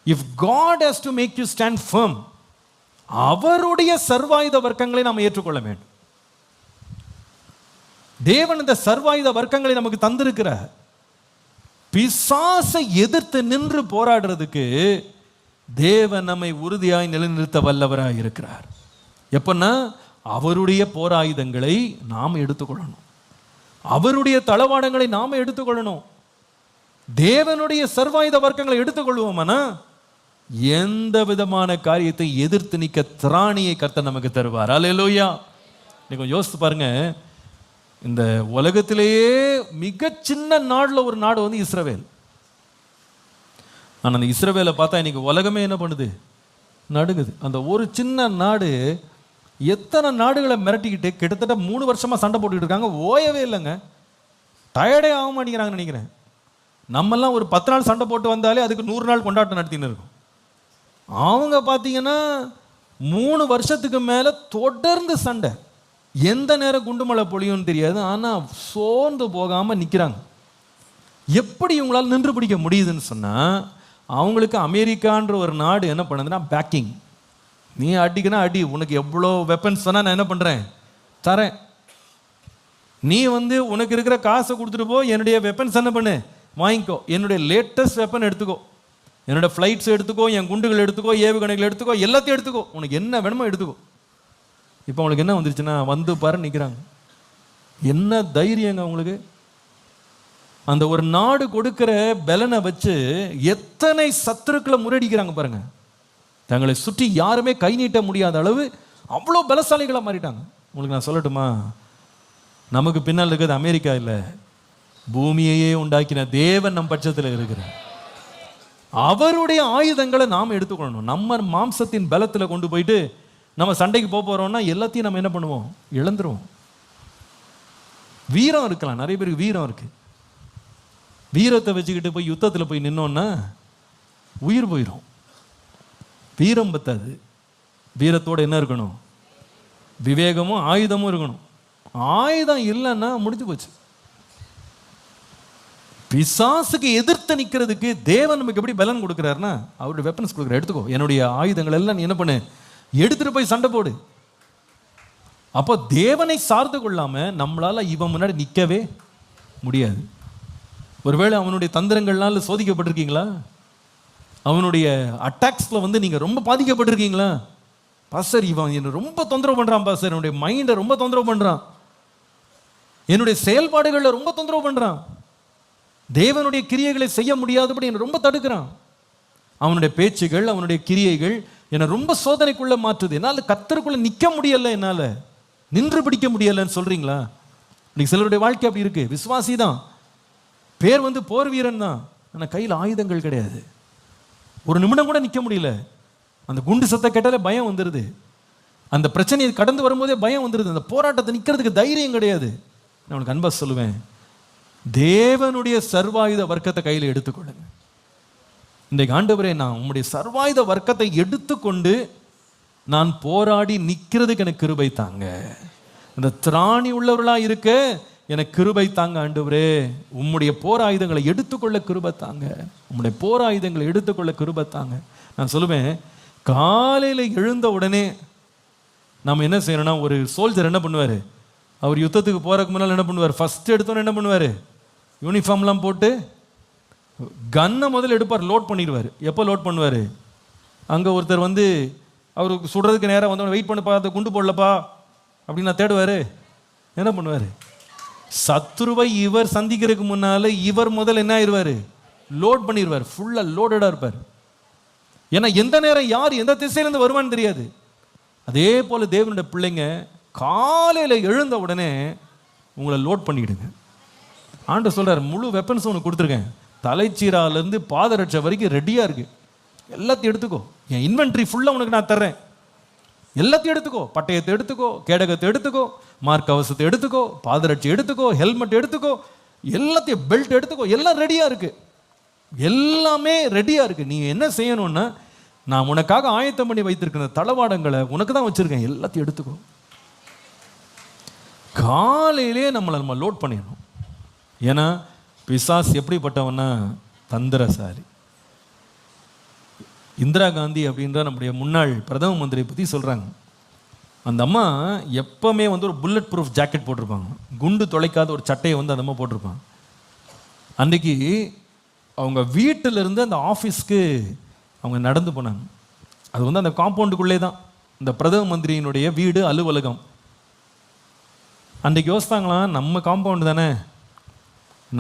if God has to make you stand firm, அவருடைய சர்வாயுத வர்க்கங்களை நாம் ஏற்றுக்கொள்ள வேண்டும். தேவன் இந்த சர்வாயுத வர்க்கங்களை நமக்கு தந்திருக்கிறார். பிசாசை எதிர்த்து நின்று போராடுறதுக்கு தேவன் நம்மை உறுதியாய் நிலைநிறுத்த வல்லவராய் இருக்கிறார். எப்பன்னா அவருடைய போராயுதங்களை நாம் எடுத்துக்கொள்ளணும், அவருடைய தளவாடங்களை நாம் எடுத்துக்கொள்ளணும். தேவனுடைய சர்வாயுத வர்க்கங்களை எடுத்துக்கொள்வோம்னா எந்த விதமான காரியத்தை எதிர்த்து நிற்க திராணியை கர்த்தர் நமக்கு தருவார். அல்லேலூயா. நீங்க யோசித்து பாருங்க, இந்த உலகத்திலேயே மிக சின்ன நாடுல ஒரு நாடு வந்து இஸ்ரவேல். ஆனால் அந்த இஸ்ரவேலை பார்த்தா இன்னைக்கு உலகமே என்ன பண்ணுது? நடுங்குது. அந்த ஒரு சின்ன நாடு எத்தனை நாடுகளை மிரட்டிக்கிட்டு கிட்டத்தட்ட 3 வருஷமா சண்டை போட்டுக்கிட்டு இருக்காங்க, ஓயவே இல்லைங்க. டயர்டே ஆக மாட்டேங்கிறாங்கன்னு நினைக்கிறேன். நம்மெல்லாம் ஒரு 10 நாள் சண்டை போட்டு வந்தாலே அதுக்கு 100 நாள் கொண்டாட்டம் நடத்தின்னு இருக்கும். அவங்க பார்த்தீங்கன்னா 3 வருஷத்துக்கு மேலே தொடர்ந்து சண்டை, எந்த நேரம் குண்டுமலை பொழியும்னு தெரியாது, ஆனால் சோர்ந்து போகாமல் நிற்கிறாங்க. எப்படி இவங்களால் நின்று பிடிக்க முடியுதுன்னு சொன்னால் அவங்களுக்கு அமெரிக்கான்ற ஒரு நாடு என்ன பண்ணுதுன்னா பேக்கிங். நீ அடிக்கனா அடி, உனக்கு எவ்வளோ வெப்பன்ஸ் சொன்னால் நான் என்ன பண்ணுறேன் தரேன், நீ வந்து உனக்கு இருக்கிற காசை கொடுத்துட்டு போ, என்னுடைய வெப்பன்ஸ் என்ன பண்ணு வாங்கிக்கோ, என்னுடைய லேட்டஸ்ட் வெப்பன் எடுத்துக்கோ, என்னோட ஃப்ளைட்ஸ் எடுத்துக்கோ, என் குண்டுகள் எடுத்துக்கோ, ஏவுகணைகள் எடுத்துக்கோ, எல்லாத்தையும் எடுத்துக்கோ, உனக்கு என்ன வேணுமோ எடுத்துக்கோ. இப்போ அவங்களுக்கு என்ன வந்துருச்சுன்னா வந்து பாரு நிற்கிறாங்க. என்ன தைரியங்க அவங்களுக்கு! அந்த ஒரு நாடு கொடுக்கிற பலனை வச்சு எத்தனை சத்துருக்களை முறியடிக்கிறாங்க பாருங்க. தங்களை சுற்றி யாருமே கை நீட்ட முடியாத அளவு அவ்வளோ பலசாலிகளாக மாறிட்டாங்க. உங்களுக்கு நான் சொல்லட்டுமா, நமக்கு பின்னால் இருக்கிறது அமெரிக்கா இல்லை, பூமியையே உண்டாக்கின தேவன் நம் பட்சத்தில் இருக்கிறார். அவருடைய ஆயுதங்களை நாம் எடுத்துக்கொள்ளணும். நம்ம மாம்சத்தின் பலத்தில் கொண்டு போயிட்டு நம்ம சண்டைக்கு போகிறோம்னா எல்லாத்தையும் நம்ம என்ன பண்ணுவோம்? இழந்துருவோம். வீரம் இருக்கலாம், நிறைய பேருக்கு வீரம் இருக்கு. வீரத்தை வச்சுக்கிட்டு போய் யுத்தத்தில் போய் நின்னோன்னா உயிர் போயிடும். வீரம் பத்தாது. வீரத்தோடு என்ன இருக்கணும்? விவேகமும் ஆயுதமும் இருக்கணும். ஆயுதம் இல்லைன்னா முடிஞ்சு போச்சு. பிசாசுக்கு எதிர்த்து நிற்கிறதுக்கு தேவன் நமக்கு எப்படி பலன் கொடுக்குறாருன்னா அவருடைய வெப்பன்ஸ் கொடுக்குற. எடுத்துக்கோ, என்னுடைய ஆயுதங்கள் எல்லாம் நீ என்ன பண்ணு, எடுத்துட்டு போய் சண்டை போடு. அப்போ தேவனை சார்ந்து கொள்ளாம நம்மளால இவன் முன்னாடி நிற்கவே முடியாது. ஒருவேளை அவனுடைய தந்திரங்கள்னால சோதிக்கப்பட்டிருக்கீங்களா? அவனுடைய அட்டாக்ஸ்ல வந்து நீங்க ரொம்ப பாதிக்கப்பட்டிருக்கீங்களா? பாஸ்டர் இவன் என்ன ரொம்ப தொந்தரவு பண்றான் பாஸ்டர், என்னுடைய மைண்டை ரொம்ப தொந்தரவு பண்றான், என்னுடைய செயல்பாடுகளில் ரொம்ப தொந்தரவு பண்றான், தேவனுடைய கிரியைகளை செய்ய முடியாதபடி என்னை ரொம்ப தடுக்கிறான், அவனுடைய பேச்சுகள் அவனுடைய கிரியைகள் என்னை ரொம்ப சோதனைக்குள்ள மாற்றுது, என்னால் கர்த்தருக்குள்ள நிற்க முடியல, என்னால் நின்று பிடிக்க முடியலன்னு சொல்றீங்களா? இன்னைக்கு சிலருடைய வாழ்க்கை அப்படி இருக்கு. விசுவாசி தான், பேர் வந்து போர் வீரன் தான், ஆனால் கையில் ஆயுதங்கள் கிடையாது. ஒரு நிமிடம் கூட நிற்க முடியல. அந்த குண்டு சத்தம் கேட்டாலே பயம் வந்துடுது, அந்த பிரச்சனையை கடந்து வரும்போதே பயம் வந்துடுது, அந்த போராட்டத்தை நிற்கிறதுக்கு தைரியம் கிடையாது. நான் உனக்கு அன்பா சொல்லுவேன், தேவனுடைய சர்வாயுத வர்க்கத்தை கையில் எடுத்துக்கொள்ளுங்க. இன்றைக்கு ஆண்டவரே, நான் உம்முடைய சர்வாயுத வர்க்கத்தை எடுத்துக்கொண்டு நான் போராடி நிற்கிறதுக்கு எனக்கு கிருபை தாங்க, இந்த திராணி உள்ளவர்களா இருக்க எனக்கு கிருபை தாங்க ஆண்டவரே. உம்முடைய போர் ஆயுதங்களை எடுத்துக்கொள்ள கிருபை தாங்க, உம்முடைய போர் ஆயுதங்களை எடுத்துக்கொள்ள கிருபை தாங்க. நான் சொல்லுவேன், காலையில் எழுந்த உடனே நம்ம என்ன செய்யணும்னா, ஒரு சோல்ஜர் என்ன பண்ணுவார், அவர் யுத்தத்துக்கு போகிறதுக்கு முன்னால் என்ன பண்ணுவார், ஃபஸ்ட் எடுத்தோன்னு என்ன பண்ணுவார், யூனிஃபார்ம்லாம் போட்டு கன்னை முதல்ல எடுப்பார், லோட் பண்ணிடுவார். எப்போ லோட் பண்ணுவார், அங்கே ஒருத்தர் வந்து அவருக்கு சுடுறதுக்கு நேராக வந்தவங்க வெயிட் பண்ணப்பா, அதை குண்டு போடலப்பா அப்படின்னு நான் தேடுவார். என்ன பண்ணுவார், சத்ருவை இவர் சந்திக்கிறதுக்கு முன்னால் இவர் முதல்ல என்ன ஆயிடுவார், லோட் பண்ணிடுவார், ஃபுல்லாக லோடடாக இருப்பார். ஏன்னா எந்த நேரம் யார் எந்த திசையிலேருந்து வருவான்னு தெரியாது. அதே போல் தேவனுடைய பிள்ளைங்க காலையில் எழுந்த உடனே உங்களை லோட் பண்ணிவிடுங்க. ஆண்டவர் சொல்கிறார், முழு வெப்பன்ஸும் உனக்கு கொடுத்துருக்கேன், தலைச்சீராலேருந்து பாதரட்சை வரைக்கும் ரெடியாக இருக்குது, எல்லாத்தையும் எடுத்துக்கோ, என் இன்வென்ட்ரி ஃபுல்லாக உனக்கு நான் தர்றேன், எல்லாத்தையும் எடுத்துக்கோ, பட்டயத்தை எடுத்துக்கோ, கேடகத்தை எடுத்துக்கோ, மார்க் கவசத்தை எடுத்துக்கோ, பாதரட்சி எடுத்துக்கோ, ஹெல்மெட் எடுத்துக்கோ, எல்லாத்தையும் பெல்ட் எடுத்துக்கோ, எல்லாம் ரெடியாக இருக்குது, எல்லாமே ரெடியாக இருக்குது. நீ என்ன செய்யணும்னா, நான் உனக்காக ஆயத்தம் பண்ணி வைத்திருக்கிற தளவாடங்களை உனக்கு தான் வச்சுருக்கேன், எல்லாத்தையும் எடுத்துக்கோ. காலையிலே நம்ம லோட் பண்ணிடணும். ஏன்னா பிசாஸ் எப்படிப்பட்டவன்னா தந்திரசாலி. இந்திரா காந்தி அப்படின்ற நம்முடைய முன்னாள் பிரதம மந்திரியை பற்றி சொல்கிறாங்க. அந்த அம்மா எப்போவுமே வந்து ஒரு புல்லட் ப்ரூஃப் ஜாக்கெட் போட்டிருப்பாங்க, குண்டு தொலைக்காத ஒரு சட்டையை வந்து அந்த அம்மா போட்டிருப்பாங்க. அன்றைக்கி அவங்க வீட்டிலேருந்து அந்த ஆஃபீஸ்க்கு அவங்க நடந்து போனாங்க. அது வந்து அந்த காம்பவுண்டுக்குள்ளே தான் இந்த பிரதம மந்திரியினுடைய வீடு அலுவலகம். அன்றைக்கி யோசித்தாங்களாம், நம்ம காம்பவுண்டு தானே,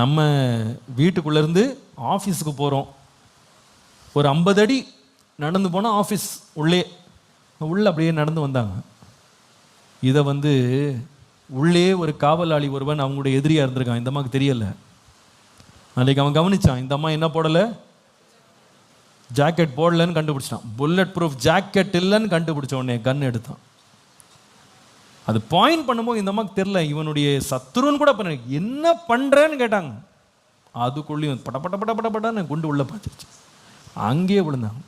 நம்ம வீட்டுக்குள்ளேருந்து ஆஃபீஸுக்கு போகிறோம், ஒரு 50 அடி நடந்து போனால் ஆஃபீஸ் உள்ளே அப்படியே நடந்து வந்தாங்க. இதை வந்து உள்ளே ஒரு காவலாளி ஒருவன் அவங்களுடைய எதிரியாக இருந்திருக்கான், இந்த அம்மாவுக்கு தெரியலை. அன்றைக்கி அவன் கவனித்தான், இந்த அம்மா என்ன போடலை, ஜாக்கெட் போடலன்னு கண்டுபிடிச்சான், புல்லட் ப்ரூஃப் ஜாக்கெட் இல்லைன்னு கண்டுபிடிச்ச உடனே கன் எடுத்தான். அது பாயிண்ட் பண்ணும்போது இந்த அம்மாவுக்கு தெரியல, இவனுடைய சத்துருன்னு கூட பண்ண, என்ன பண்ணுறேன்னு கேட்டாங்க. அதுக்குள்ளேயும் பட பட பட பட படன்னு குண்டு உள்ளே பார்த்துருச்சு, அங்கேயே விழுந்தாங்க.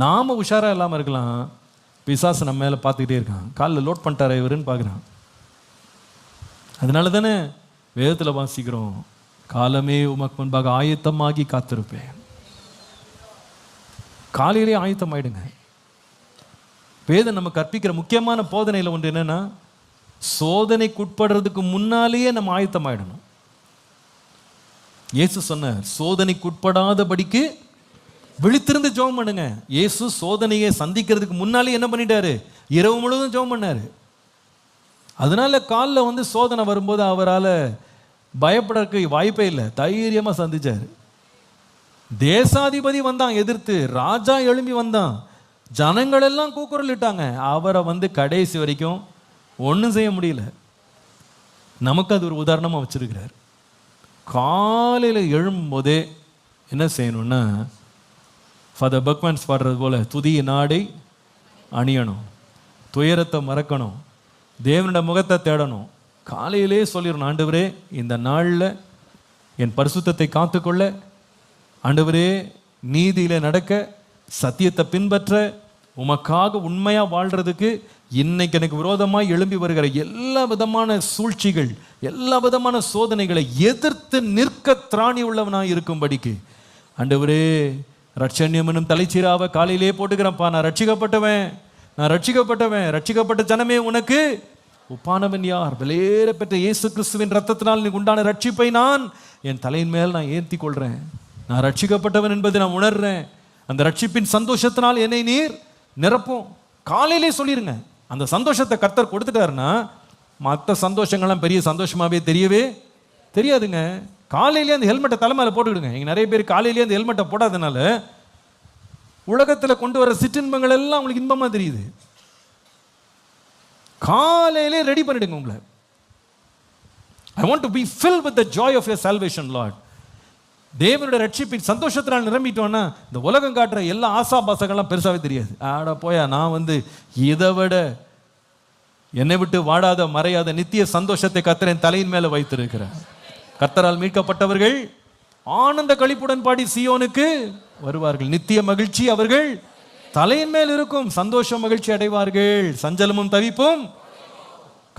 நாம் உஷாராக இல்லாமல் இருக்கலாம், பிசாசு நம்ம மேலே பார்த்துக்கிட்டே இருக்கான், காலில் லோட் பண்ணிட்டாரா இவருன்னு பார்க்குறான். அதனால தானே வேதத்தில் வாசிக்கிறோம், காலமே உமக்கு முன்பாக ஆயத்தமாகி காத்திருப்பேன். காலையிலே ஆயத்தம் ஆயிடுங்க. வேதம் நம்ம கற்பிக்கிற முக்கியமான போதனையில் ஒன்று என்னன்னா, சோதனைக்குட்படுறதுக்கு முன்னாலேயே நம்ம ஆயத்தம் ஆயிடணும். இயேசு சொன்னார், சோதனைக்குட்படாதபடிக்கு விழித்திருந்து ஜெபம் பண்ணுங்க. இயேசு சோதனையை சந்திக்கிறதுக்கு முன்னாலே என்ன பண்ணிட்டாரு, இரவு முழுவதும் ஜெபம் பண்ணாரு. அதனால காலில் வந்து சோதனை வரும்போது அவரால் பயப்படறதுக்கு வாய்ப்பே இல்லை, தைரியமாக சந்திச்சார். தேசாதிபதி வந்தான் எதிர்த்து, ராஜா எழும்பி வந்தான், ஜனங்கள் எல்லாம் கூக்குரலிட்டாங்க, அவரை வந்து கடைசி வரைக்கும் ஒன்றும் செய்ய முடியல. நமக்கு அது ஒரு உதாரணமாக வச்சிருக்கிறார். காலையில் எழும்போதே என்ன செய்யணும்னா, ஃபாதர் பக்மன்ஸ் பாடுறது போல துதிய நாடை அணியணும், துயரத்தை மறக்கணும், தேவனோட முகத்தை தேடணும். காலையிலே சொல்லிடணும், ஆண்டவரே இந்த நாளில் என் பரிசுத்தத்தை காத்துக்கொள்ள, ஆண்டவரே நீதியில் நடக்க, சத்தியத்தை பின்பற்ற, உமக்காக உண்மையாக வாழ்கிறதுக்கு இன்னைக்கு எனக்கு விரோதமாக எழும்பி வருகிற எல்லா விதமான சூழ்ச்சிகள், எல்லா விதமான சோதனைகளை எதிர்த்து நிற்க திராணி உள்ளவனாக இருக்கும்படிக்கு ஆண்டவரே ரட்சண்யம் என்னும் தலைச்சீராவை காலையிலே போட்டுக்கிறேன்ப்பா. நான் ரட்சிக்கப்பட்டவன். ரட்சிக்கப்பட்ட ஜனமே உனக்கு ஒப்பானவன் யார்? விலையேற பெற்ற இயேசு கிறிஸ்துவின் ரத்தத்தினால் நீ உண்டான ரட்சிப்பை நான் என் தலையின் மேல் நான் ஏற்றி கொள்றேன். நான் ரட்சிக்கப்பட்டவன் என்பதை நான் உணர்றேன். அந்த ரட்சிப்பின் சந்தோஷத்தினால் என்னை நீர் நிரப்பும். காலையிலே சொல்லிருங்க. அந்த சந்தோஷத்தை கர்த்தர் கொடுத்துட்டாருன்னா மற்ற சந்தோஷங்கள்லாம் பெரிய சந்தோஷமாவே தெரியவே தெரியாதுங்க. காலையிலேயே அந்த ஹெல்மெட்டை தலைமையில போட்டுக்கிடுங்க. இங்கே நிறைய பேர் காலையிலேயே அந்த ஹெல்மெட்டை போடாதனால உலகத்தில் கொண்டு வர சிற்றின்பங்கள் எல்லாம் உங்களுக்கு இன்பமாக தெரியுது. காலையிலே ரெடி பண்ணிடுங்க உங்களை. I want to be filled with the joy of your salvation, Lord. தேவனுடைய ரட்சிப்பின் சந்தோஷத்தினால் நிரம்பிட்டோன்னா இந்த உலகம் காட்டுற எல்லா ஆசாபாசங்கள்லாம் பெருசாகவே தெரியாது. ஆட போயா, நான் இதை விட என்னை விட்டு வாடாத மறையாத நித்திய சந்தோஷத்தை கர்த்தர் என் தலையின் மேலே வைத்திருக்கிறார். கர்த்தரால் மீட்கப்பட்டவர்கள் ஆனந்த களிப்புடன் பாடி சீயோனுக்கு வருவார்கள். நித்திய மகிழ்ச்சி அவர்கள் தலையின் மேல் இருக்கும். சந்தோஷ மகிழ்ச்சி அடைவார்கள். சஞ்சலமும் தவிப்பும்.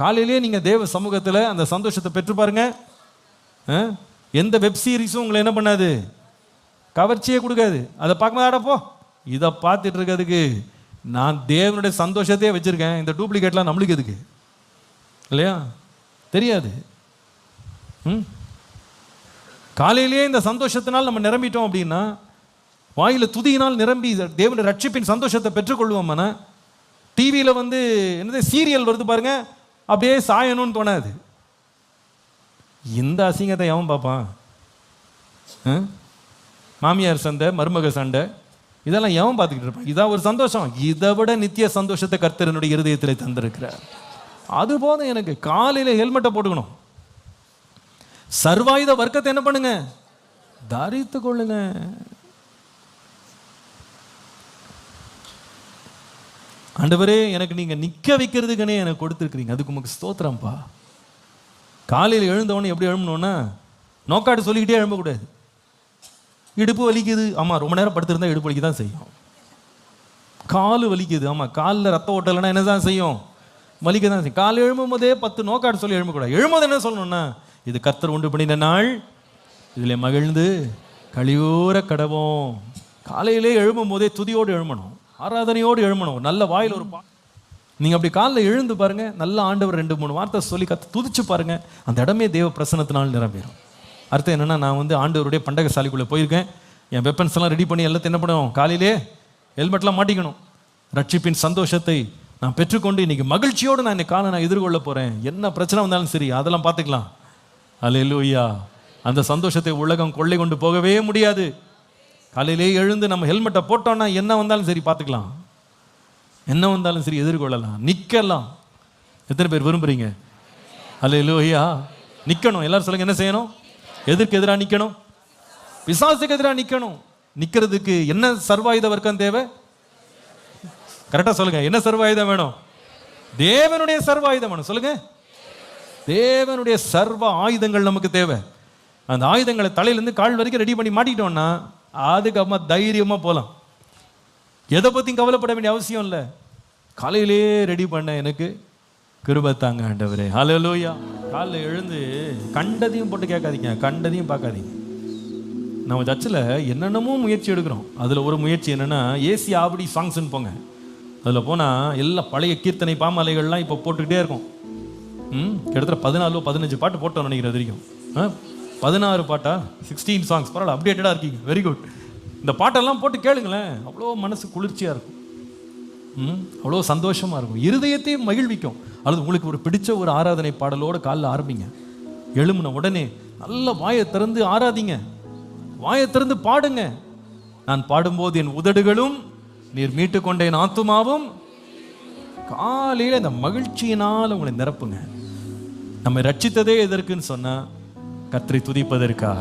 காலையிலேயே நீங்க தேவ சமூகத்தில் அந்த சந்தோஷத்தை பெற்று பாருங்க. எந்த வெப் சீரிஸும் உங்களை என்ன பண்ணாது, கவர்ச்சியே கொடுக்காது. அதை பார்க்கும்போது ஆடப்போ இதை பார்த்துட்டு இருக்கிறதுக்கு நான் தேவனுடைய சந்தோஷத்தையே வச்சிருக்கேன், இந்த டூப்ளிகேட்லாம் நம்மளுக்கு எதுக்கு இல்லையா? தெரியாது. காலையிலேயே இந்த சந்தோஷத்தினால் நம்ம நிரம்பிட்டோம் அப்படின்னா, வாயில துதியினால் நிரம்பி தேவனுடைய ரட்சிப்பின் சந்தோஷத்தை பெற்றுக்கொள்வோம்னா, டிவியில் என்னது சீரியல் வருது பாருங்க, அப்படியே சாயணும்னு தோணாது. இந்த அசிங்கத்தை எவன் பார்ப்பான்? மாமியார் சண்டை, மருமக சண்டை, இதெல்லாம் எவன் பார்த்துக்கிட்டு இருப்பான்? இதான் ஒரு சந்தோஷம். இதை விட நித்திய சந்தோஷத்தை கர்த்தர் என்னுடைய இருதயத்தில் தந்திருக்கிறார். அது போதும் எனக்கு. காலையில் ஹெல்மெட்டை போட்டுக்கணும். சர்வாயுத வர்க்கத்தை என்ன பண்ணுங்க, தரித்து கொள்ளுங்க. ஆண்டவரே, எனக்கு நீங்க நிக்க வைக்கிறதுக்குனே எனக்கு கொடுத்துருக்கிறீங்க, அதுக்கு உங்களுக்கு ஸ்தோத்திரம்ப்பா. காலையில் எழுந்தவொடனே எப்படி எழும்பணும்னா, நோக்காட்டு சொல்லிக்கிட்டே எழும்பக்கூடாது. இடுப்பு வலிக்குது, ஆமாம் ரொம்ப நேரம் படுத்திருந்தா இடுப்பு வலிக்கு தான் செய்யும். கால் வலிக்குது, ஆமாம் காலில் ரத்த ஓட்டலைன்னா என்ன தான் செய்யும், வலிக்க தான் செய்யும். காலை எழும்பும் போதே 10 நோக்காட்டு சொல்லி எழும்பக்கூடாது. எழும்போது என்ன சொல்லணும்னா, இது கர்த்தர் உண்டு பண்ணின நாள், இதில் மகிழ்ந்து கழிவோர கடவோம். காலையிலே எழும்பும் போதே துதியோடு எழும்பணும், ஆராதனையோடு எழும்பணும். நல்ல வாயில் ஒரு நீங்கள் அப்படி காலில் எழுந்து பாருங்க, நல்ல ஆண்டவர் 2-3 வார்த்தை சொல்லி துதிச்சு பாருங்க, அந்த இடமே தேவ பிரசன்னத்தினால் நிரம்பிடும். அர்த்தம் என்னன்னா, நான் ஆண்டவருடைய பண்டக சாலைக்குள்ளே போயிருக்கேன், என் வெப்பன்ஸ் எல்லாம் ரெடி பண்ணி எல்லாத்தையும் என்ன பண்ணுவோம், காலையிலே ஹெல்மெட்லாம் மாட்டிக்கணும். ரட்சிப்பின் சந்தோஷத்தை நான் பெற்றுக்கொண்டு இன்னைக்கு மகிழ்ச்சியோடு நான் இந்த காலை நான் எதிர்கொள்ள போகிறேன். என்ன பிரச்சனை வந்தாலும் சரி, அதெல்லாம் பார்த்துக்கலாம். அல்லேலூயா. அந்த சந்தோஷத்தை உலகம் கொள்ளை கொண்டு போகவே முடியாது. காலையிலே எழுந்து நம்ம ஹெல்மெட்டை போட்டோம்னா என்ன வந்தாலும் சரி பார்த்துக்கலாம், என்ன வந்தாலும் சரி எதிர்கொள்ளலாம், நிற்கலாம். எத்தனை பேர் விரும்புறீங்க? அல்லேலூயா. நிற்கணும். எல்லாரும் சொல்லுங்க, என்ன செய்யணும்? எதற்கு எதிராக நிற்கணும்? பிசாசுக்கு எதிராக நிற்கணும். நிற்கிறதுக்கு என்ன சர்வாயுத வர்க்கம் தேவை? கரெக்டாக சொல்லுங்க, என்ன சர்வாயுதம் வேணும்? தேவனுடைய சர்வாயுதம் வேணும். சொல்லுங்க, தேவனுடைய சர்வ ஆயுதங்கள் நமக்கு தேவை. அந்த ஆயுதங்களை தலையிலேருந்து கால் வரைக்கும் ரெடி பண்ணி மாட்டிக்கிட்டோம்னா அதுக்கப்புறமா தைரியமாக போகலாம். எதை பற்றியும் கவலைப்பட வேண்டிய அவசியம் இல்லை. காலையிலே ரெடி பண்ண எனக்கு கிருபை தாங்க ஆண்டவரே. ஹல்லேலூயா. காலையில் எழுந்து கண்டதையும் போட்டு கேட்காதீங்க, கண்டதையும் பார்க்காதீங்க. நம்ம சர்ச்சில் என்னென்னமோ முயற்சி எடுக்கிறோம். அதில் ஒரு முயற்சி என்னென்னா, ஏசி ஆபடி சாங்ஸ்ன்னு போங்க. அதில் போனால் எல்லா பழைய கீர்த்தனை பாமாலைகள்லாம் இப்போ போட்டுக்கிட்டே இருக்கும். கிட்டத்தட்ட 14-15 பாட்டு போட்டோம் நினைக்கிறது வரைக்கும். 16 பாட்டா, 16 சாங்ஸ். பரவாயில்ல, அப்டேட்டடாக இருக்கீங்க, வெரி குட். இந்த பாட்டெல்லாம் போட்டு கேளுங்களேன், அவ்வளோ மனசு குளிர்ச்சியாக இருக்கும், அவ்வளோ சந்தோஷமாக இருக்கும், இருதயத்தையும் மகிழ்விக்கும். அல்லது உங்களுக்கு ஒரு பிடிச்ச ஒரு ஆராதனை பாடலோடு காலைல ஆரம்பிங்க. எழுமுன உடனே நல்ல வாயை திறந்து ஆராதிங்க, வாயை திறந்து பாடுங்க. நான் பாடும்போது என் உதடுகளும் நீர் மீட்டு கொண்ட என் ஆத்துமாவும். காலையில் இந்த மகிழ்ச்சியினால் உங்களை நிரப்புங்க. நம்மை ரட்சித்ததே எதற்குன்னு சொன்னால், கர்த்தரை துதிப்பதற்காக.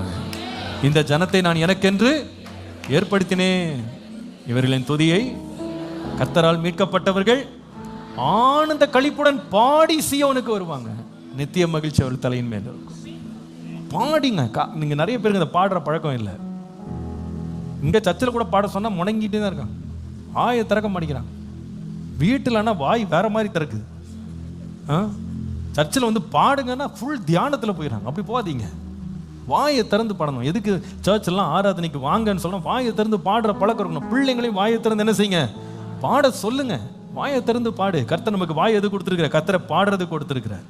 இந்த ஜனத்தை நான் எனக்கென்று ஏற்படுத்தினேன், இவர்களின் துதியை கர்த்தரால் மீட்கப்பட்டவர்கள் ஆனந்த களிப்புடன் பாடி சீயோனுக்கு வருவாங்க. நித்திய மகிழ்ச்சி அவர்கள் தலையின் மேல் இருக்கும். பாடிங்க. நீங்க நிறைய பேருக்கு இந்த பாடுற பழக்கம் இல்லை. இங்க சர்ச்சில் கூட பாட சொன்னா முடங்கிட்டே தான் இருக்காங்க, வாயை திறக்க மாட்டேங்கிறாங்க. வீட்டில்னா வாய் வேற மாதிரி திறக்குது. சர்ச்சில் வந்து பாடுங்கன்னா ஃபுல் தியானத்தில் போயிடறாங்க. அப்படி போகாதீங்க, வாயை திறந்து பாடணும். எதுக்கு சர்ச்செல்லாம் ஆராதனைக்கு வாங்கன்னு சொல்லணும், வாயை திறந்து பாடுற பழக்கம் இருக்கணும். பிள்ளைங்களையும் வாயை திறந்து என்ன செய்யுங்க, பாட சொல்லுங்க. வாயை திறந்து பாடு. கர்த்தர் நமக்கு வாய் எது கொடுத்துருக்கிறார்? கர்த்தரை பாடுறது கொடுத்துருக்கிறார்.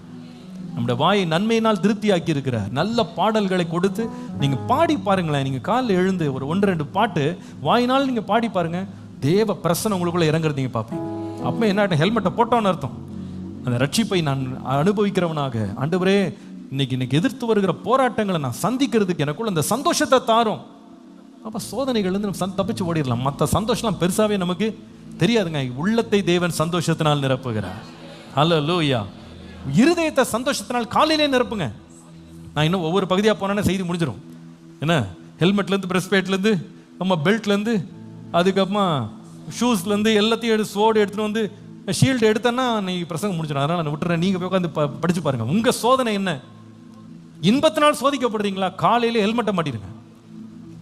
நம்முடைய வாயை நன்மையினால் திருப்தி ஆக்கி இருக்கிறார். நல்ல பாடல்களை கொடுத்து நீங்க பாடி பாருங்களேன். நீங்க காலில் எழுந்து ஒரு 1-2 பாட்டு வாயினால் நீங்க பாடி பாருங்க, தேவ பிரசன்னம் உங்களுக்குள்ள இறங்குறது நீங்க பார்ப்பீங்க. அப்போ என்ன, ஹெல்மெட்டை போட்டோன்னு அர்த்தம். அந்த ரட்சிப்பை நான் அனுபவிக்கிறவனாக, ஆண்டவரே இன்னைக்கு எதிர்த்து வருகிற போராட்டங்களை நான் சந்திக்கிறதுக்கு எனக்குள்ள அந்த சந்தோஷத்தை தாரும். அப்போ சோதனைகள் நம்ம தப்பிச்சு ஓடிடலாம். மற்ற சந்தோஷம்லாம் பெருசாவே நமக்கு தெரியாதுங்க. உள்ளத்தை தேவன் சந்தோஷத்தினால் நிரப்புகிறார். ஹல்லேலூயா. இருதயத்தை சந்தோஷத்தினால் காலையிலே நிரப்புங்க. நான் இன்னும் ஒவ்வொரு பகுதியாக போனேன்னா செய்தி முடிஞ்சிடும். என்ன, ஹெல்மெட்லேருந்து, பிரஸ்பேட்லேருந்து, நம்ம பெல்ட்லேருந்து, அதுக்கப்புறமா ஷூஸ்லேருந்து எல்லாத்தையும் சோடு எடுத்துகிட்டு வந்து ஷீல்டு எடுத்தேன்னா நீ பிரசங்கம் முடிச்சிடும். அதனால் நான் விட்டுறேன். நீங்கள் போய் உட்காந்து படிச்சு பாருங்கள். உங்கள் சோதனை என்ன? இன்பத்தினால் சோதிக்கப்படுறீங்களா? காலையிலே ஹெல்மெட்டை மாட்டிடுங்க.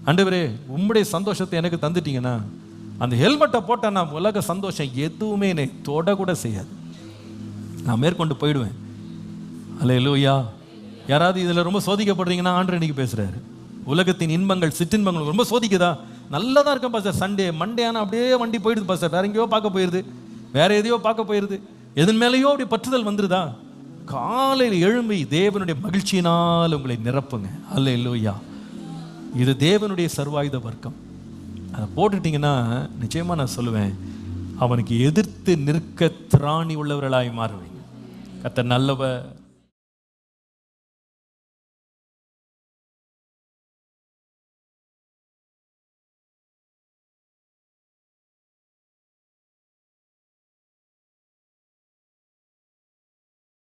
ஆண்டவரே உம்முடைய சந்தோஷத்தை எனக்கு தந்துட்டீங்கன்னா, அந்த ஹெல்மெட்டை போட்டால் நான் உலக சந்தோஷம் எதுவுமே என்னை தொட கூட செய்யாது. நான் மேற்கொண்டு போயிடுவேன். அல்லேலூயா. யாராவது இதில் ரொம்ப சோதிக்கப்படுறீங்கன்னா ஆண்டவர் இன்னைக்கு பேசுகிறாரு. உலகத்தின் இன்பங்கள், சிற்றின்பங்கள் ரொம்ப சோதிக்குதா? நல்லா தான் இருக்கேன் பாஸ்டர். சண்டே மண்டே ஆனால் அப்படியே வண்டி போயிடுது பாஸ்டர். வேற எங்கேயோ பார்க்க போயிடுது, வேற எதையோ பார்க்க போயிடுது. எதன் மேலேயோ அப்படி பற்றுதல் வந்துருதா? காலையில் எழும்பி தேவனுடைய மகிழ்ச்சியினால் உங்களை நிரப்புங்க. அல்லேலூயா. இது தேவனுடைய சர்வாயுத வர்க்கம். அதை போட்டுட்டீங்கன்னா நிச்சயமாக நான் சொல்லுவேன், அவனுக்கு எதிர்த்து நிற்க திராணி உள்ளவர்களாய் மாறுவீங்க. கர்த்தர் நல்லவர்.